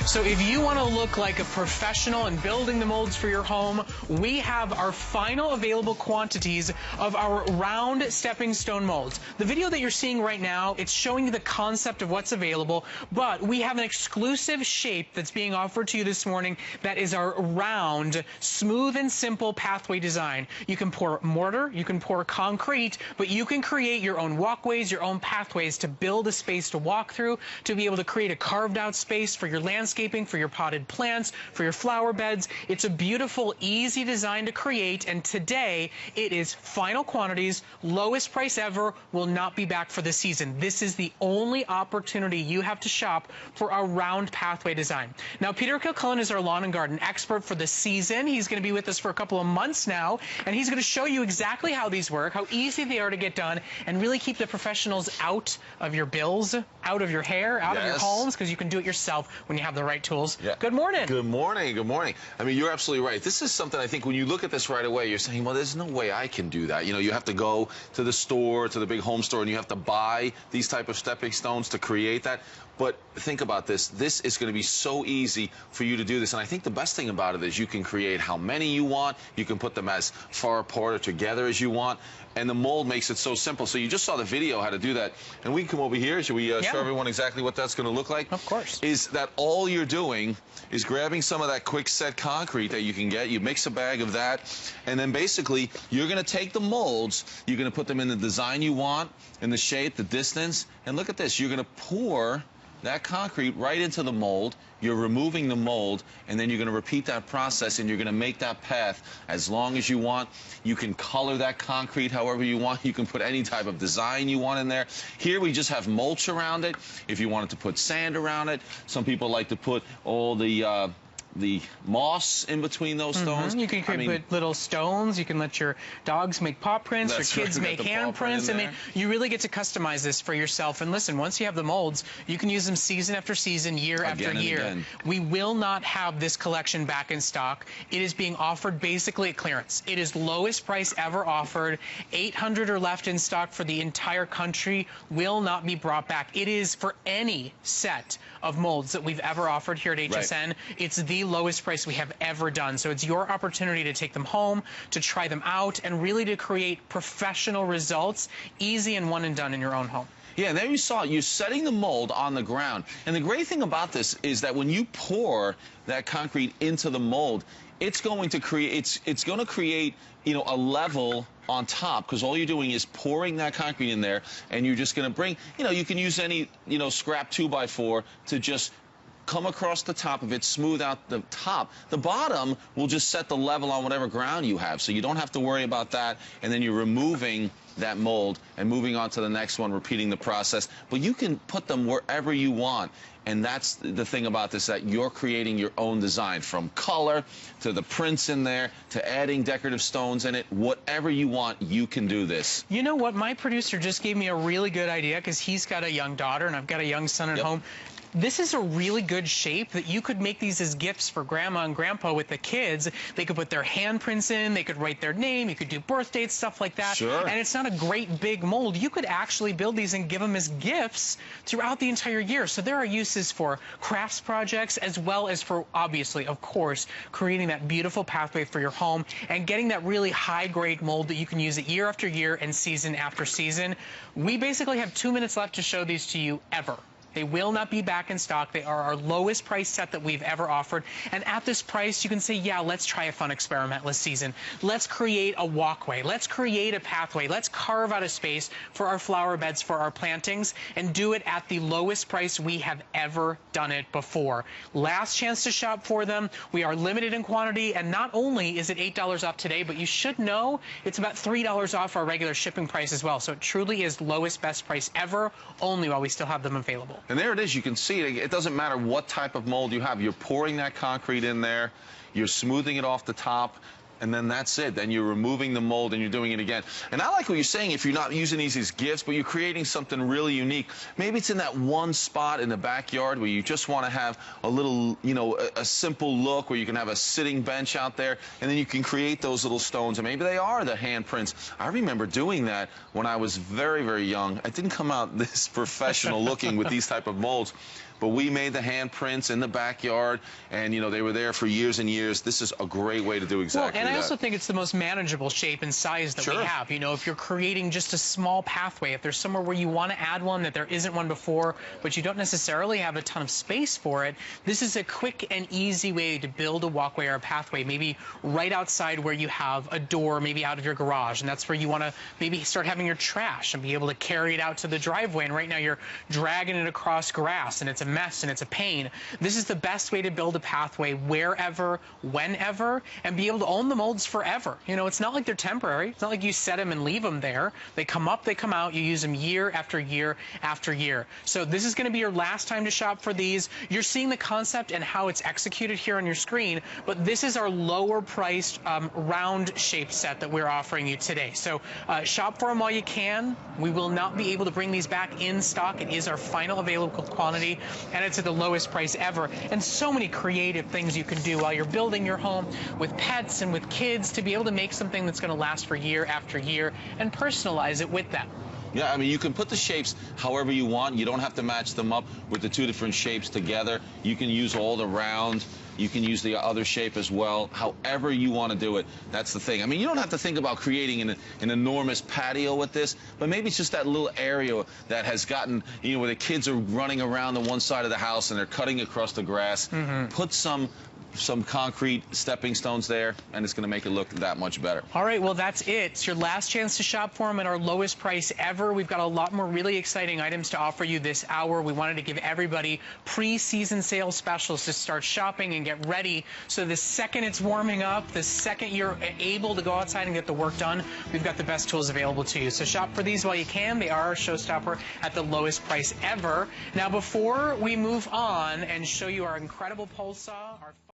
So if you want to look like a professional in building the molds for your home, we have our final available quantities of our round stepping stone molds. The video that you're seeing right now, it's showing you the concept of what's available, but we have an exclusive shape that's being offered to you this morning that is our round, smooth and simple pathway design. You can pour mortar, you can pour concrete, but you can create your own walkways, your own pathways to build a space to walk through, to be able to create a carved out space for your landscaping, for your potted plants, for your flower beds. It's a beautiful, easy design to create, and today it is final quantities, lowest price ever, will not be back for the season. This is the only opportunity you have to shop for a round pathway design. Now, Peter Kilcullen is our lawn and garden expert for the season. He's going to be with us for a couple of months now, and he's going to show you exactly how these work, how easy they are to get done, and really keep the professionals out of your bills, out of your hair, out of your homes, because you can do it yourself when you have the right tools. Yeah. Good morning. Good morning. Good morning. I mean, you're absolutely right. This is something I think when you look at this right away, you're saying, well, there's no way I can do that. You know, you have to go to the store, to the big home store, and you have to buy these type of stepping stones to create that. But think about this. This is going to be so easy for you to do this. And I think the best thing about it is you can create how many you want. You can put them as far apart or together as you want. And the mold makes it so simple. So you just saw the video how to do that. And we can come over here. Should we show everyone exactly what that's going to look like? Of course. Is that all you're doing is grabbing some of that quick set concrete that you can get. You mix a bag of that. And then basically you're going to take the molds. You're going to put them in the design you want, in the shape, the distance. And look at this. You're going to pour that concrete right into the mold. You're removing the mold, and then you're going to repeat that process, and you're going to make that path as long as you want. You can color that concrete however you want. You can put any type of design you want in there. Here we just have mulch around it. If you wanted to put sand around it, some people like to put all the moss in between those stones. You can put little stones. You can let your dogs make paw prints, your kids make hand prints. I mean, you really get to customize this for yourself. And listen, once you have the molds, you can use them season after season, year after year. We will not have this collection back in stock. It is being offered basically at clearance. It is lowest price ever offered. 800 are left in stock for the entire country. Will not be brought back. It is for any set of molds that we've ever offered here at HSN. It's the lowest price we have ever done. So it's your opportunity to take them home, to try them out, and really to create professional results, easy and one and done in your own home. Yeah, and there you saw it. You're setting the mold on the ground. And the great thing about this is that when you pour that concrete into the mold, it's going to create, you know, a level on top, because all you're doing is pouring that concrete in there, and you're just going to bring, you know, you can use any, you know, scrap 2x4 to just come across the top of it, smooth out the top. The bottom will just set the level on whatever ground you have, so you don't have to worry about that, and then you're removing that mold and moving on to the next one, repeating the process. But you can put them wherever you want. And that's the thing about this, that you're creating your own design, from color to the prints in there to adding decorative stones in it. Whatever you want, you can do this. You know what? My producer just gave me a really good idea, because he's got a young daughter and I've got a young son at home. This is a really good shape that you could make these as gifts for grandma and grandpa with the kids. They could put their handprints in, they could write their name, you could do birth dates, stuff like that. Sure. And it's not a great big mold. You could actually build these and give them as gifts throughout the entire year. So there are uses for crafts projects, as well as for, obviously, of course, creating that beautiful pathway for your home and getting that really high-grade mold that you can use it year after year and season after season. We basically have 2 minutes left to show these to you ever. They will not be back in stock. They are our lowest price set that we've ever offered. And at this price, you can say, yeah, let's try a fun experimentless season. Let's create a walkway. Let's create a pathway. Let's carve out a space for our flower beds, for our plantings, and do it at the lowest price we have ever done it before. Last chance to shop for them. We are limited in quantity, and not only is it $8 off today, but you should know it's about $3 off our regular shipping price as well. So it truly is lowest, best price ever, only while we still have them available. And there it is. You can see it. It doesn't matter what type of mold you have. You're pouring that concrete in there. You're smoothing it off the top. and then that's it. Then you're removing the mold and you're doing it again. And I like what you're saying, if you're not using these as gifts, but you're creating something really unique. Maybe it's in that one spot in the backyard where you just want to have a little, you know, a simple look where you can have a sitting bench out there, and then you can create those little stones, and maybe they are the handprints. I remember doing that when I was very, very young. I didn't come out this professional looking with these type of molds, but we made the handprints in the backyard, and, you know, they were there for years and years. This is a great way to do exactly that. And I also think it's the most manageable shape and size that we have. You know, if you're creating just a small pathway, if there's somewhere where you want to add one that there isn't one before, but you don't necessarily have a ton of space for it, this is a quick and easy way to build a walkway or a pathway, maybe right outside where you have a door, maybe out of your garage, and that's where you want to maybe start having your trash and be able to carry it out to the driveway, and right now you're dragging it across grass, and it's a mess and it's a pain. This is the best way to build a pathway wherever, whenever, and be able to own the molds forever. You know, it's not like they're temporary. It's not like you set them and leave them there. They come up, they come out. You use them year after year after year. So this is going to be your last time to shop for these. You're seeing the concept and how it's executed here on your screen, but this is our lower priced round shape set that we're offering you today. So shop for them while you can. We will not be able to bring these back in stock. It is our final available quantity, and it's at the lowest price ever. And so many creative things you can do while you're building your home with pets and with kids to be able to make something that's going to last for year after year and personalize it with them. Yeah, I mean, you can put the shapes however you want. You don't have to match them up with the two different shapes together. You can use all the round. You can use the other shape as well. However you want to do it, that's the thing. I mean, you don't have to think about creating an enormous patio with this, but maybe it's just that little area that has gotten, you know, where the kids are running around on one side of the house and they're cutting across the grass. Put some concrete stepping stones there, and it's going to make it look that much better. All right, well, that's it. It's your last chance to shop for them at our lowest price ever. We've got a lot more really exciting items to offer you this hour. We wanted to give everybody pre-season sales specials to start shopping and get ready. So the second it's warming up, the second you're able to go outside and get the work done, we've got the best tools available to you. So shop for these while you can. They are a showstopper at the lowest price ever. Now, before we move on and show you our incredible pole saw, our